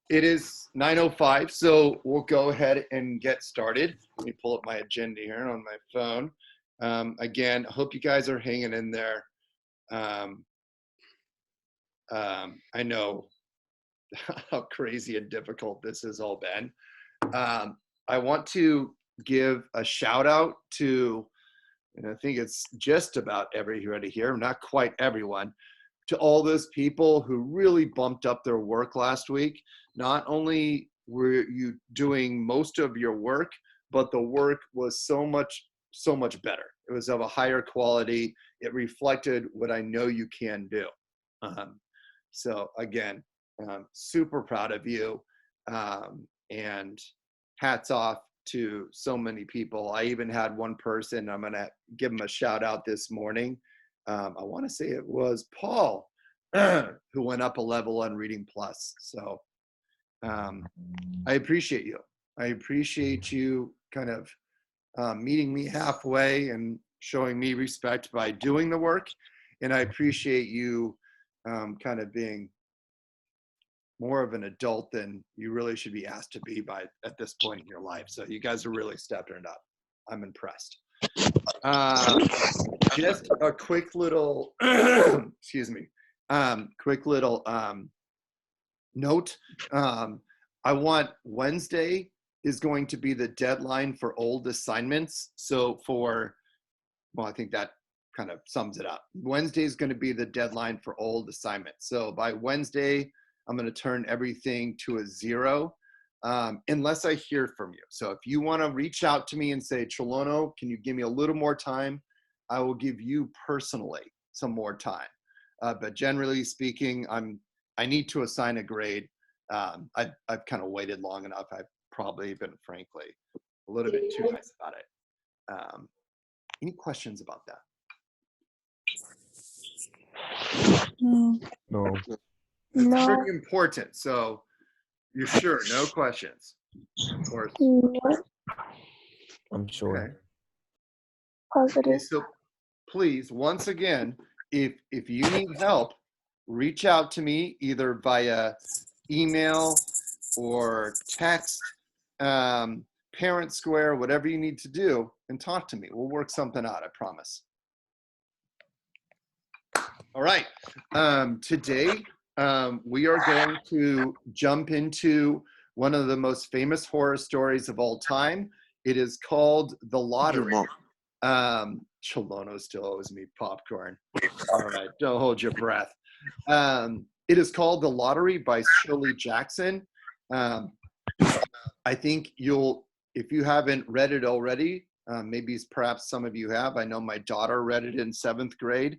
It is 9:05, so we'll go ahead and get started. Let me pull up my agenda here on my phone. Again, I hope you guys are hanging in there. I know how crazy and difficult this has all been. I want to give a shout out to, and I think it's just about everybody here, not quite everyone, to all those people who really bumped up their work last week. Not only were you doing most of your work, but the work was so much better. It was of a higher quality. It reflected what I know you can do. So again, super proud of you, and hats off to so many people. I even had one person, I'm gonna give him a shout out this morning. I want to say it was Paul, who went up a level on Reading Plus. So I appreciate you. I appreciate you kind of meeting me halfway and showing me respect by doing the work. And I appreciate you kind of being more of an adult than you really should be asked to be by at this point in your life. So you guys are really stepping it up. I'm impressed. Just a quick little, excuse me, quick little note. I want Wednesday is going to be the deadline for old assignments. So well, I think that kind of sums it up. Wednesday is going to be the deadline for old assignments. So by Wednesday, I'm going to turn everything to a 0, unless I hear from you. So if you want to reach out to me and say, Cholono, can you give me a little more time? I will give you personally some more time. But generally speaking, I need to assign a grade. I've kind of waited long enough. I've probably been, frankly, a little bit too nice about it. Any questions about that? No. It's pretty important. So you're sure? No questions? Of course. I'm sure. Okay. Positive. Okay, so please, once again, if you need help, reach out to me either via email or text, Parent Square, whatever you need to do, and talk to me. We'll work something out, I promise. All right. Today, we are going to jump into one of the most famous horror stories of all time. It is called The Lottery. Cholono still owes me popcorn. All right, don't hold your breath. It is called The Lottery by Shirley Jackson. I think if you haven't read it already, maybe perhaps some of you have. I know my daughter read it in 7th grade.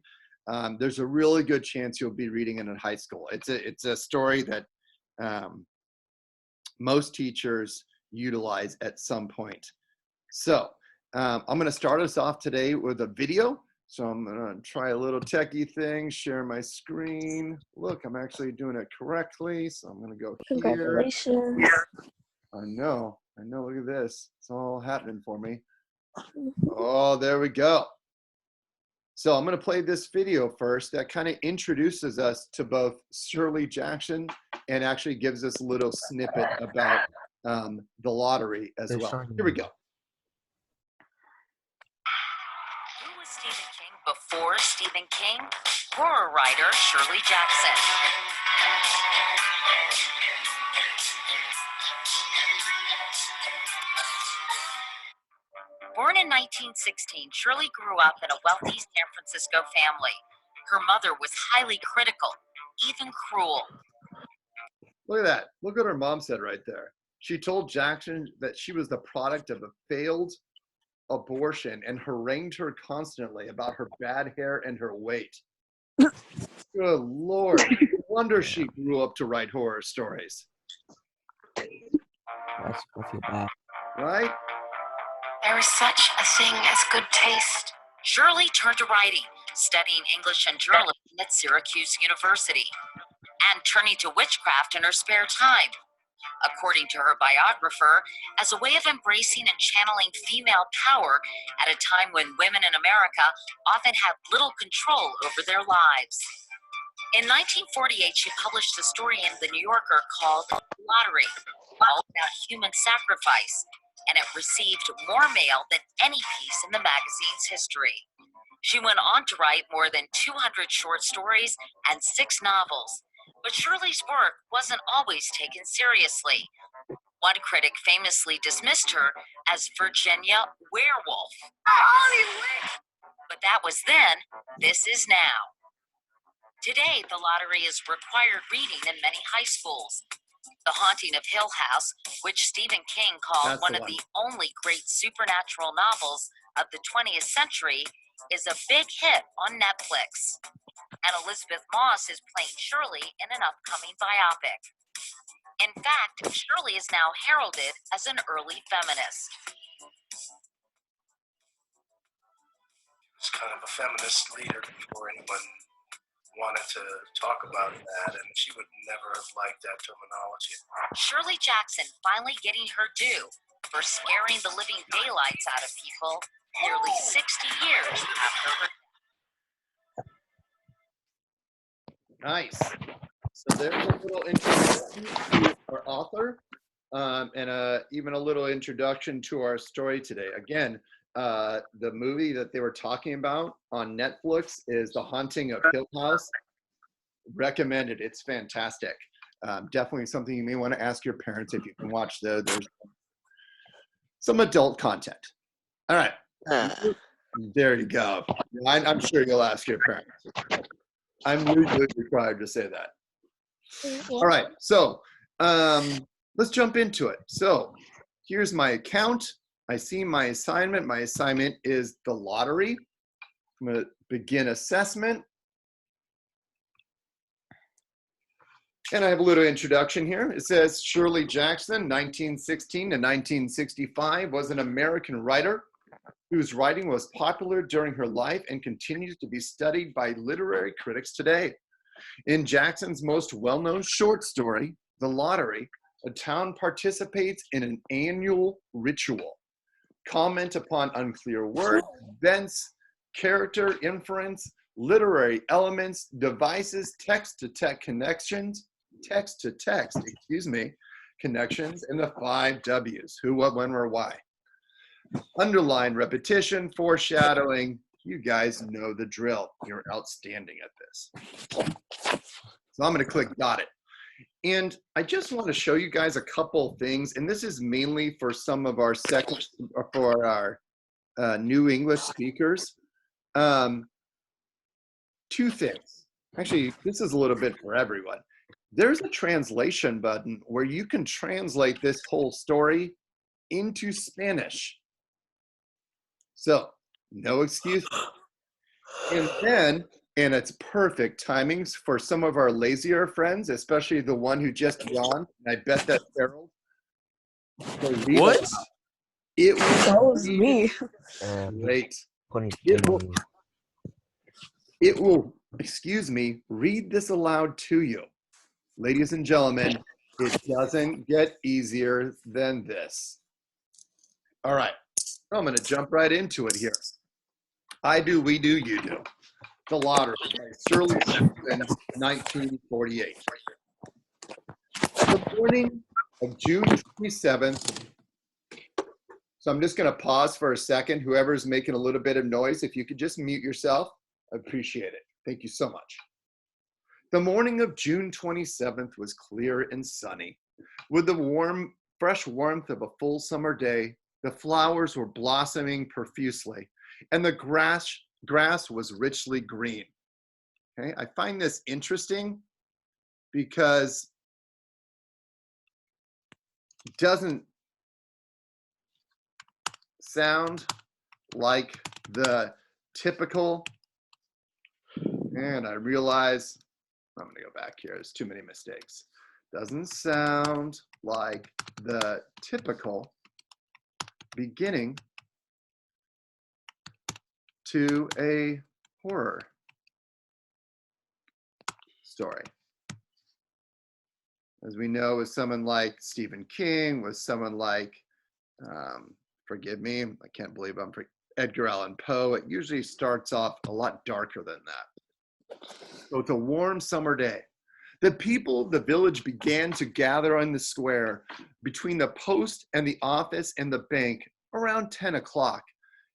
There's a really good chance you'll be reading it in high school. It's a story that most teachers utilize at some point. So I'm going to start us off today with a video. So I'm going to try a little techie thing, share my screen. Look, I'm actually doing it correctly. So I'm going to go here. Congratulations. I know, look at this. It's all happening for me. Oh, there we go. So I'm going to play this video first that kind of introduces us to both Shirley Jackson and actually gives us a little snippet about the lottery as well. Here we go. Who was Stephen King before Stephen King? Horror writer Shirley Jackson. Born in 1916, Shirley grew up in a wealthy San Francisco family. Her mother was highly critical, even cruel. Look at that. Look what her mom said right there. She told Jackson that she was the product of a failed abortion and harangued her constantly about her bad hair and her weight. Good Lord. No wonder she grew up to write horror stories. That's bad. Right? There is such a thing as good taste. Shirley turned to writing, studying English and journalism at Syracuse University, and turning to witchcraft in her spare time. According to her biographer, as a way of embracing and channeling female power at a time when women in America often had little control over their lives. In 1948, she published a story in The New Yorker called Lottery, all about human sacrifice, and it received more mail than any piece in the magazine's history. She went on to write more than 200 short stories and 6 novels, but Shirley's work wasn't always taken seriously. One critic famously dismissed her as Virginia Werewolf. But that was then, this is now. Today, The Lottery is required reading in many high schools. The Haunting of Hill House, which Stephen King called That's one the of one. the only great supernatural novels of the 20th century, is a big hit on Netflix. And Elizabeth Moss is playing Shirley in an upcoming biopic. In fact, Shirley is now heralded as an early feminist. Was kind of a feminist leader before anyone wanted to talk about that, and she would never have liked that terminology. Shirley Jackson finally getting her due for scaring the living daylights out of people nearly 60 years after her. Nice. So there's a little introduction to our author, and even a little introduction to our story today. Again, the movie that they were talking about on Netflix is The Haunting of Hill House. Recommended. It's fantastic. Definitely something you may want to ask your parents if you can watch. There's some adult content. All right. There you go. I'm sure you'll ask your parents. I'm usually required to say that. All right. So let's jump into it. So here's my account. I see my assignment. My assignment is The Lottery. I'm going to begin assessment. And I have a little introduction here. It says Shirley Jackson, 1916 to 1965, was an American writer whose writing was popular during her life and continues to be studied by literary critics today. In Jackson's most well-known short story, The Lottery, a town participates in an annual ritual. Comment upon unclear words, events, character inference, literary elements, devices, text-to-text connections, connections, and the 5 W's, who, what, when, where, why. Underline, repetition, foreshadowing. You guys know the drill. You're outstanding at this. So I'm going to click got it. And I just want to show you guys a couple things, and this is mainly for some of our new English speakers. 2 things. Actually, this is a little bit for everyone. There's a translation button where you can translate this whole story into Spanish. So, no excuse. And then, and it's perfect timings for some of our lazier friends, especially the one who just yawned. And I bet that's Harold. So What? It That was me. Great. It will, excuse me, read this aloud to you. Ladies and gentlemen, it doesn't get easier than this. All right, I'm going to jump right into it here. I do, we do, you do. The Lottery by Shirley Jackson, 1948. The morning of June 27th. So I'm just going to pause for a second. Whoever's making a little bit of noise, if you could just mute yourself, I appreciate it. Thank you so much. The morning of June 27th was clear and sunny. With the fresh warmth of a full summer day, the flowers were blossoming profusely, and the grass was richly green. Okay, I find this interesting because it doesn't sound like the typical, and I realize I'm going to go back here. There's too many mistakes. Doesn't sound like the typical beginning to a horror story. As we know, with someone like Stephen King, with someone like, forgive me, I can't believe Edgar Allan Poe, it usually starts off a lot darker than that. So it's a warm summer day. The people of the village began to gather on the square between the post and the office and the bank around 10 o'clock.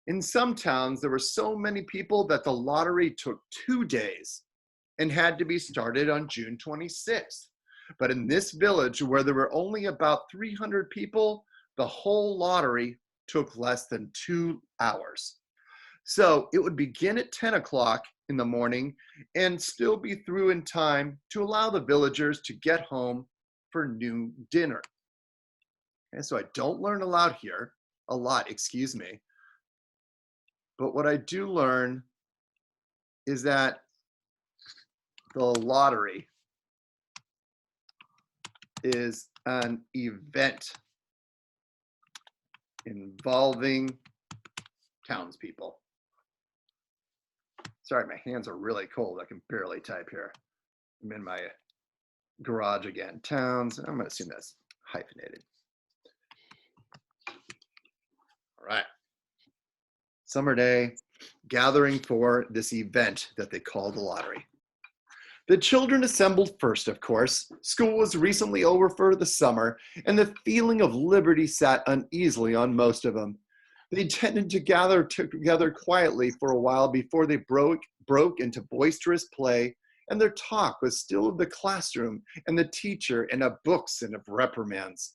In some towns, there were so many people that the lottery took 2 days and had to be started on June 26th. But in this village, where there were only about 300 people, the whole lottery took less than 2 hours. So it would begin at 10 o'clock in the morning and still be through in time to allow the villagers to get home for noon dinner. And so I don't learn a lot here, excuse me. But what I do learn is that the lottery is an event involving townspeople. Sorry, my hands are really cold. I can barely type here. I'm in my garage again. Towns, I'm gonna assume that's hyphenated. All right. Summer day, gathering for this event that they call the lottery. The children assembled first, of course. School was recently over for the summer, and the feeling of liberty sat uneasily on most of them. They tended to gather together quietly for a while before they broke into boisterous play, and their talk was still of the classroom and the teacher and of books and of reprimands.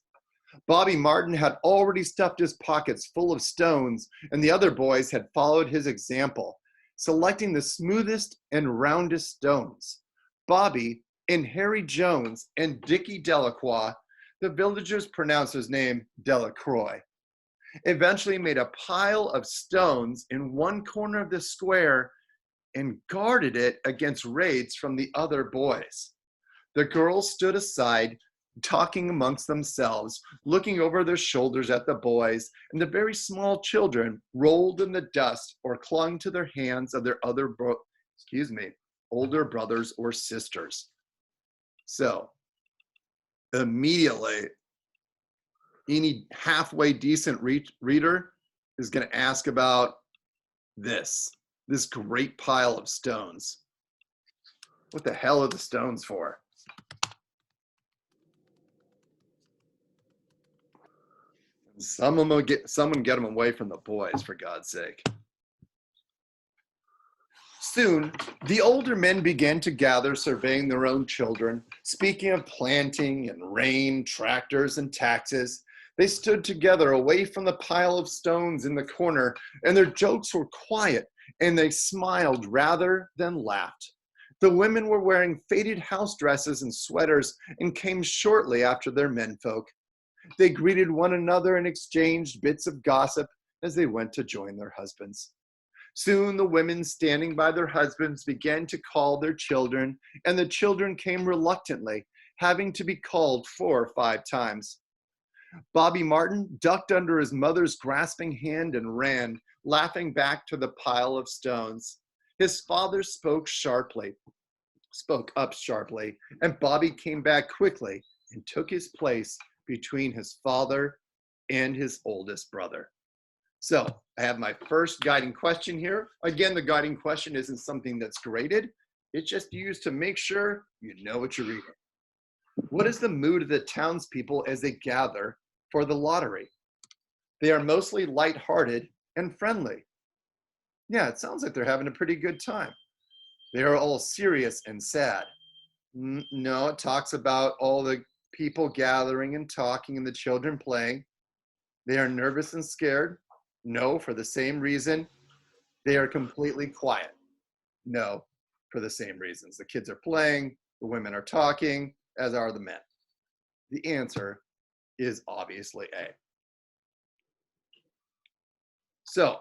Bobby Martin had already stuffed his pockets full of stones, and the other boys had followed his example, selecting the smoothest and roundest stones. Bobby and Harry Jones and Dickie Delacroix, the villagers pronounced his name Delacroix, eventually made a pile of stones in one corner of the square and guarded it against raids from the other boys. The girls stood aside, talking amongst themselves, looking over their shoulders at the boys, and the very small children rolled in the dust or clung to their hands of their older brothers or sisters. So immediately, any halfway decent reader is going to ask about this great pile of stones. What the hell are the stones for? Someone get them away from the boys, for God's sake. Soon, the older men began to gather, surveying their own children, speaking of planting and rain, tractors and taxes. They stood together away from the pile of stones in the corner, and their jokes were quiet, and they smiled rather than laughed. The women were wearing faded house dresses and sweaters and came shortly after their menfolk. They greeted one another and exchanged bits of gossip as they went to join their husbands. Soon the women standing by their husbands began to call their children, and the children came reluctantly, having to be called 4 or 5 times. Bobby Martin ducked under his mother's grasping hand and ran, laughing back to the pile of stones. His father spoke up sharply, and Bobby came back quickly and took his place between his father and his oldest brother. So I have my first guiding question here. Again, the guiding question isn't something that's graded. It's just used to make sure you know what you're reading. What is the mood of the townspeople as they gather for the lottery? They are mostly lighthearted and friendly. Yeah, it sounds like they're having a pretty good time. They are all serious and sad. No, it talks about all the people gathering and talking and the children playing. They are nervous and scared. No, for the same reason. They are completely quiet. No, for the same reasons. The kids are playing, the women are talking, as are the men. The answer is obviously A. So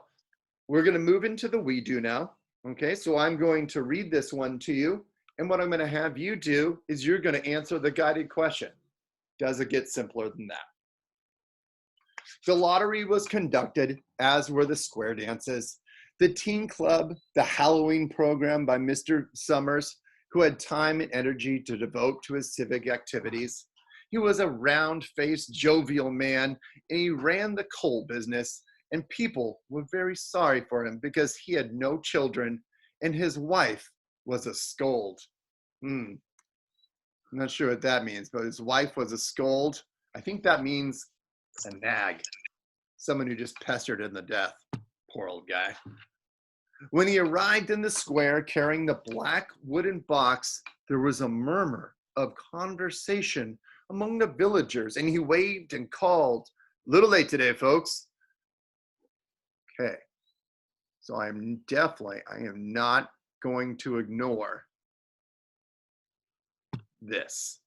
we're going to move into the we do now. Okay, so I'm going to read this one to you. And what I'm going to have you do is you're going to answer the guided question. Does it get simpler than that? The lottery was conducted, as were the square dances, the teen club, the Halloween program by Mr. Summers, who had time and energy to devote to his civic activities. He was a round-faced, jovial man, and he ran the coal business, and people were very sorry for him because he had no children, and his wife was a scold. I'm not sure what that means, but his wife was a scold. I think that means a nag, someone who just pestered him to death. Poor old guy. When he arrived in the square carrying the black wooden box, there was a murmur of conversation among the villagers, and he waved and called, "Little late today, folks." Okay, so I am not going to ignore this.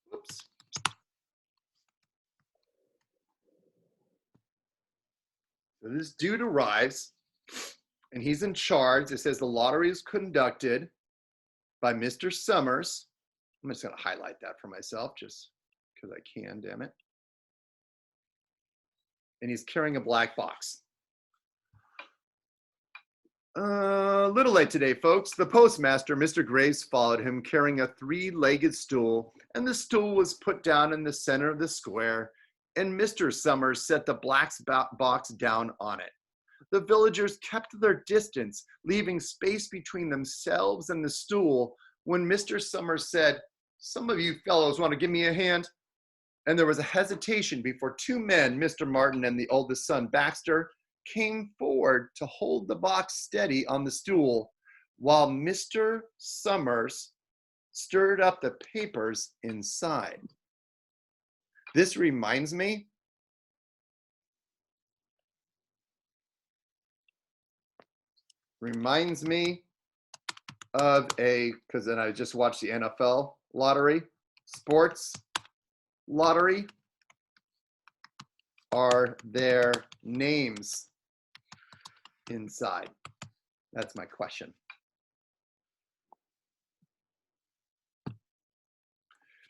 Whoops. So this dude arrives, and he's in charge. It says the lottery is conducted by Mr. Summers. I'm just going to highlight that for myself just because I can, damn it. And he's carrying a black box. Little late today, folks. The postmaster, Mr. Graves, followed him carrying a three-legged stool, and the stool was put down in the center of the square, and Mr. Summers set the black box down on it. The villagers kept their distance, leaving space between themselves and the stool, when Mr. Summers said, "Some of you fellows want to give me a hand?" And there was a hesitation before two men, Mr. Martin and the oldest son, Baxter, came forward to hold the box steady on the stool while Mr. Summers stirred up the papers inside. This reminds me of because then I just watched the NFL lottery. Sports lottery. Are their names inside? That's my question.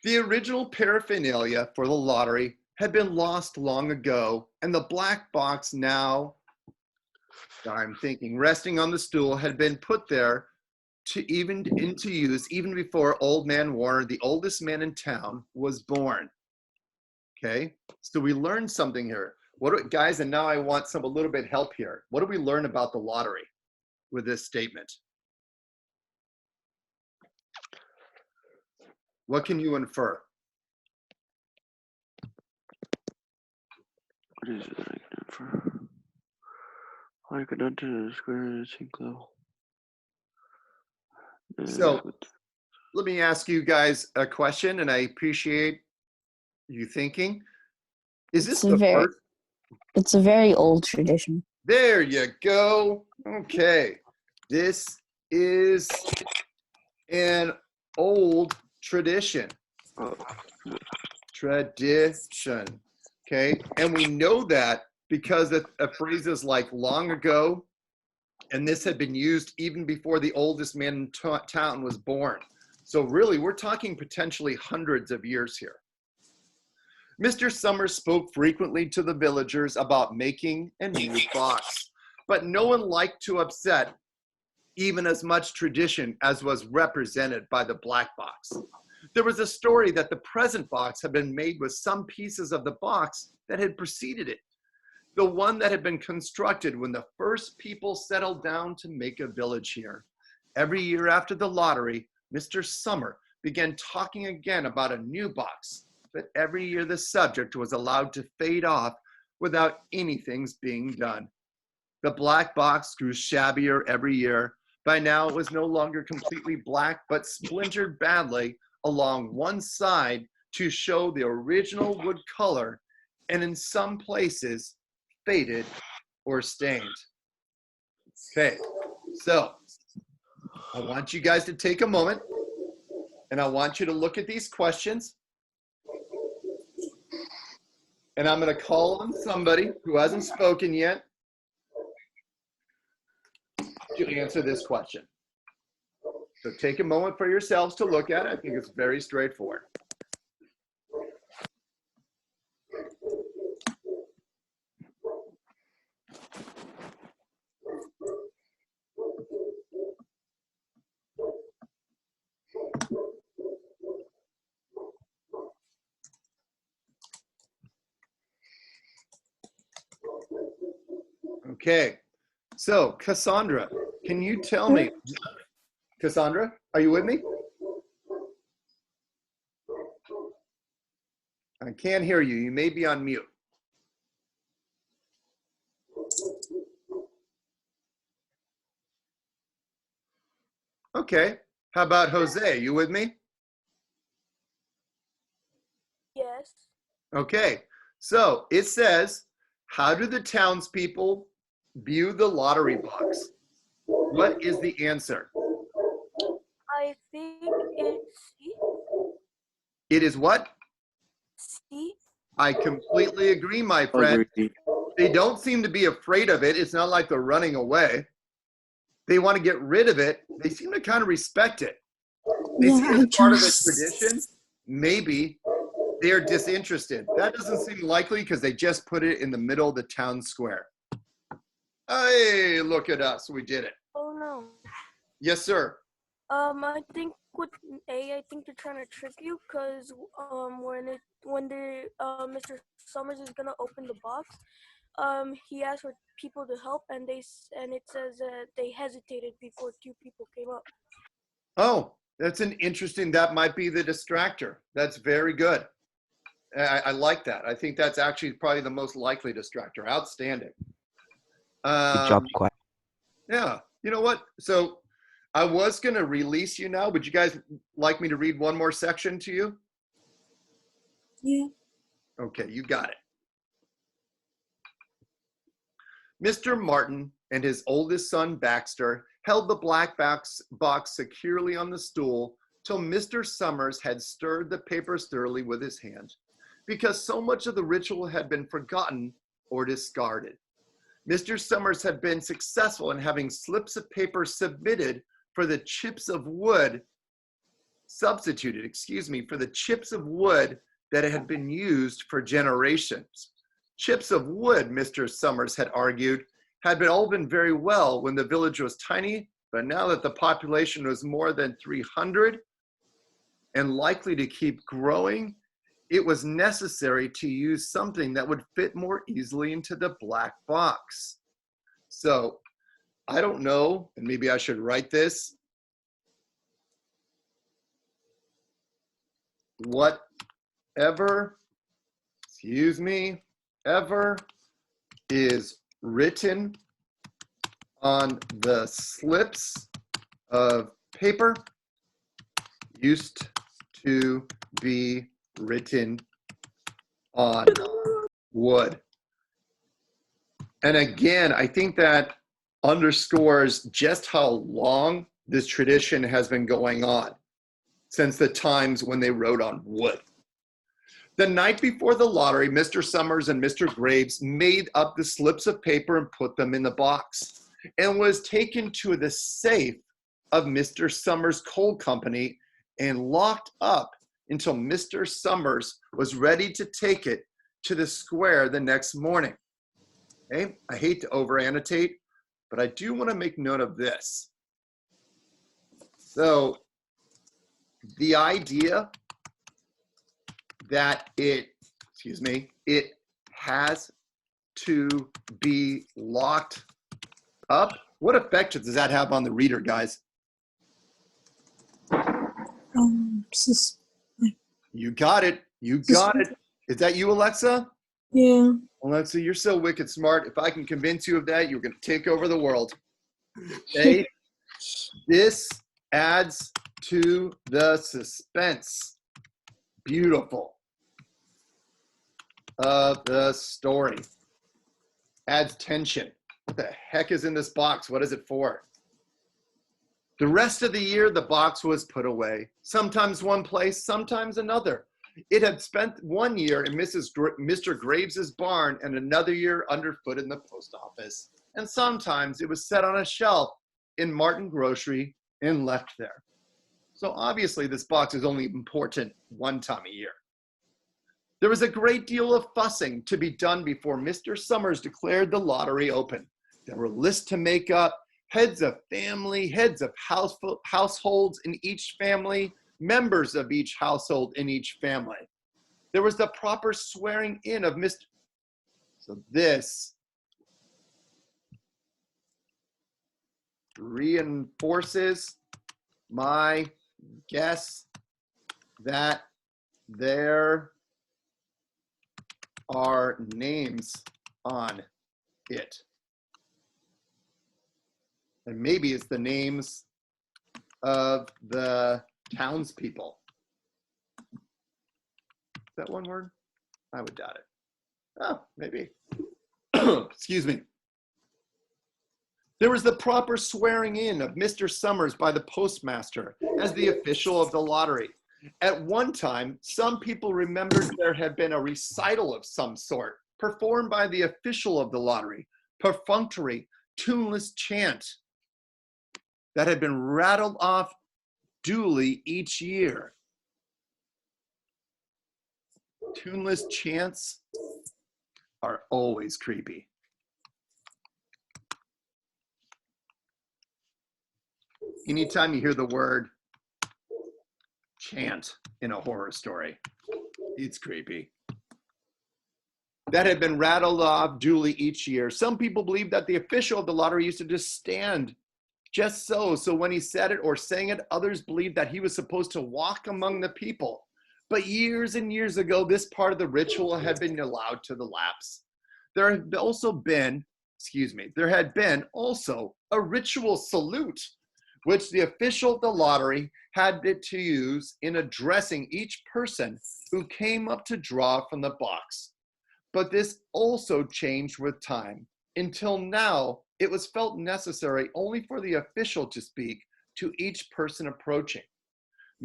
The original paraphernalia for the lottery had been lost long ago, and the black box now, I'm thinking, resting on the stool, had been put there into use even before Old Man Warner, the oldest man in town, was born. Okay, so we learned something here. Guys, and now I want a little bit help here. What do we learn about the lottery with this statement? What can you infer? What is it that I can infer? I could enter the square single. So let me ask you guys a question, and I appreciate you thinking. Is this the first? It's a very old tradition. There you go. Okay. This is an old tradition. Tradition. Okay. And we know that because of phrases like long ago, and this had been used even before the oldest man in town was born. So really, we're talking potentially hundreds of years here. Mr. Summers spoke frequently to the villagers about making a new box, but no one liked to upset even as much tradition as was represented by the black box. There was a story that the present box had been made with some pieces of the box that had preceded it, the one that had been constructed when the first people settled down to make a village here. Every year after the lottery, Mr. Summer began talking again about a new box, but every year the subject was allowed to fade off without anything being done. The black box grew shabbier every year. By now, it was no longer completely black, but splintered badly along one side to show the original wood color, and in some places, faded or stained. Okay, so I want you guys to take a moment, and I want you to look at these questions. And I'm going to call on somebody who hasn't spoken yet to answer this question. So take a moment for yourselves to look at it. I think it's very straightforward. Okay. So, Cassandra, can you tell me? Cassandra, are you with me? I can't hear you. You may be on mute. Okay. How about Jose? You with me? Yes. Okay. So it says, how do the townspeople view the lottery box? What is the answer? I think it's C. It is what? C. I completely agree, my friend. Agree. They don't seem to be afraid of it. It's not like they're running away. They want to get rid of it. They seem to kind of respect it. They see it as part of the tradition. Maybe they're disinterested. That doesn't seem likely because they just put it in the middle of the town square. Hey, look at us. We did it. Oh no. Yes, sir. I think with A, I think they're trying to trick you because when Mr. Summers is gonna open the box, he asked for people to help, and it says that they hesitated before two people came up. Oh, that's an interesting, that might be the distractor. That's very good. I like that. I think that's actually probably the most likely distractor. Outstanding. Good job, Quack. Yeah. You know what? So I was going to release you now. Would you guys like me to read one more section to you? Yeah. Okay, you got it. Mr. Martin and his oldest son, Baxter, held the black box securely on the stool till Mr. Summers had stirred the papers thoroughly with his hand, because so much of the ritual had been forgotten or discarded. Mr. Summers had been successful in having slips of paper substituted for the chips of wood that had been used for generations. Chips of wood, Mr. Summers had argued, had all been very well when the village was tiny, but now that the population was more than 300 and likely to keep growing, it was necessary to use something that would fit more easily into the black box. So I don't know, and maybe I should write this. Whatever, ever is written on the slips of paper used to be written on wood. And again, I think that underscores just how long this tradition has been going on since the times when they wrote on wood. The night before the lottery, Mr. Summers and Mr. Graves made up the slips of paper and put them in the box, and was taken to the safe of Mr. Summers' coal company and locked up until Mr. Summers was ready to take it to the square the next morning. Okay? I hate to over-annotate, but I do want to make note of this. So the idea that it has to be locked up, what effect does that have on the reader, guys? You got it. You got it. Is that you, Alexa? Yeah. Alexa, you're so wicked smart. If I can convince you of that, you're going to take over the world. Okay? This adds to the suspense. Beautiful. Of the story. Adds tension. What the heck is in this box? What is it for? The rest of the year, the box was put away. Sometimes one place, sometimes another. It had spent 1 year in Mr. Graves's barn and another year underfoot in the post office. And sometimes it was set on a shelf in Martin Grocery and left there. So obviously this box is only important one time a year. There was a great deal of fussing to be done before Mr. Summers declared the lottery open. There were lists to make up, heads of family, heads of households in each family, members of each household in each family. There was the proper swearing in of Mr. So this reinforces my guess that there are names on it. And maybe it's the names of the townspeople. Is that one word? I would doubt it. Oh, maybe. Excuse me. There was the proper swearing in of Mr. Summers by the postmaster as the official of the lottery. At one time, some people remembered there had been a recital of some sort performed by the official of the lottery, perfunctory, tuneless chant that had been rattled off duly each year. Tuneless chants are always creepy. Anytime you hear the word chant in a horror story, it's creepy. That had been rattled off duly each year. Some people believe that the official of the lottery used to just stand just so when he said it or sang it, others believed that he was supposed to walk among the people. But years and years ago, this part of the ritual had been allowed to lapse. There had also been, there had been also a ritual salute, which the official of the lottery had to use in addressing each person who came up to draw from the box. But this also changed with time. Until now, it was felt necessary only for the official to speak to each person approaching.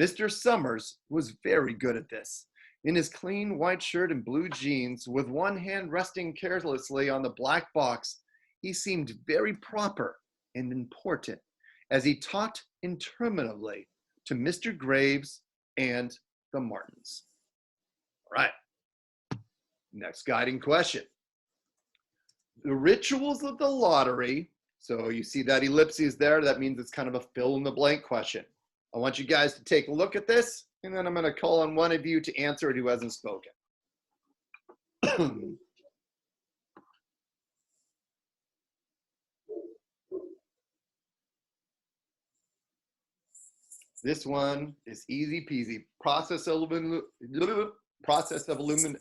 Mr. Summers was very good at this. In his clean white shirt and blue jeans, with one hand resting carelessly on the black box, he seemed very proper and important as he talked interminably to Mr. Graves and the Martins. All right, next guiding question. The rituals of the lottery, so you see that ellipses there, that means it's kind of a fill in the blank question. I want you guys to take a look at this, and then I'm going to call on one of you to answer it who hasn't spoken. This one is easy peasy. Process of elimination.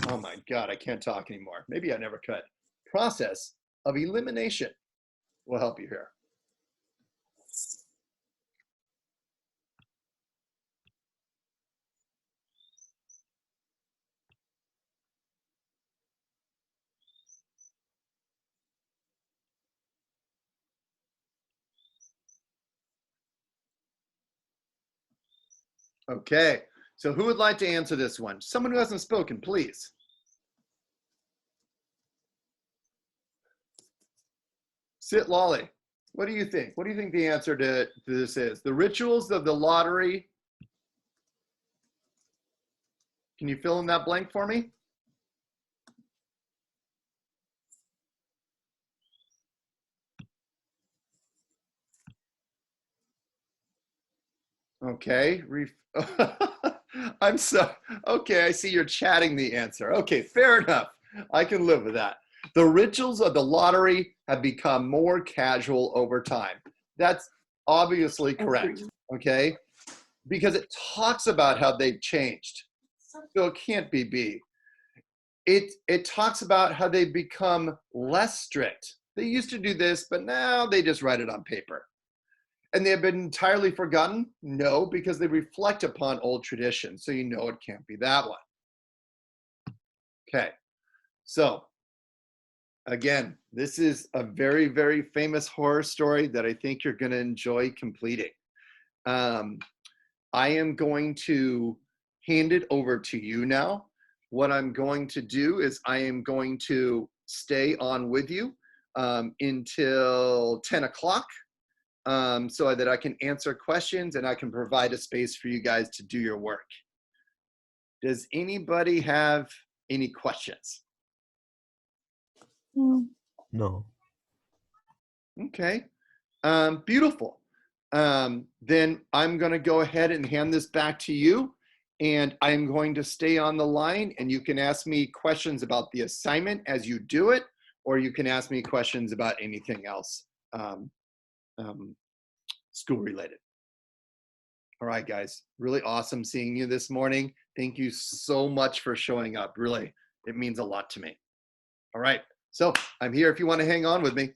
Oh my God, I can't talk anymore. Maybe I never could. Process of elimination will help you here. Okay, so who would like to answer this one? Someone who hasn't spoken, please. Sit Lolly, what do you think? What do you think the answer to this is? The rituals of the lottery. Can you fill in that blank for me? Okay, I'm so, okay, I see you're chatting the answer. Okay, fair enough. I can live with that. The rituals of the lottery have become more casual over time. That's obviously correct, okay? Because it talks about how they've changed. So it can't be B. It talks about how they've become less strict. They used to do this, but now they just write it on paper. And they have been entirely forgotten? No, because they reflect upon old traditions. So you know it can't be that one. Okay, so again, this is a very, very famous horror story that I think you're going to enjoy completing. I am going to hand it over to you now. What I'm going to do is I am going to stay on with you until 10 o'clock. So that I can answer questions and I can provide a space for you guys to do your work. Does anybody have any questions? No. Okay, beautiful. Then I'm going to go ahead and hand this back to you, and I'm going to stay on the line, and you can ask me questions about the assignment as you do it, or you can ask me questions about anything else. school related. All right, guys, really awesome seeing you this morning. Thank you so much for showing up. Really, it means a lot to me. All right, so I'm here if you want to hang on with me.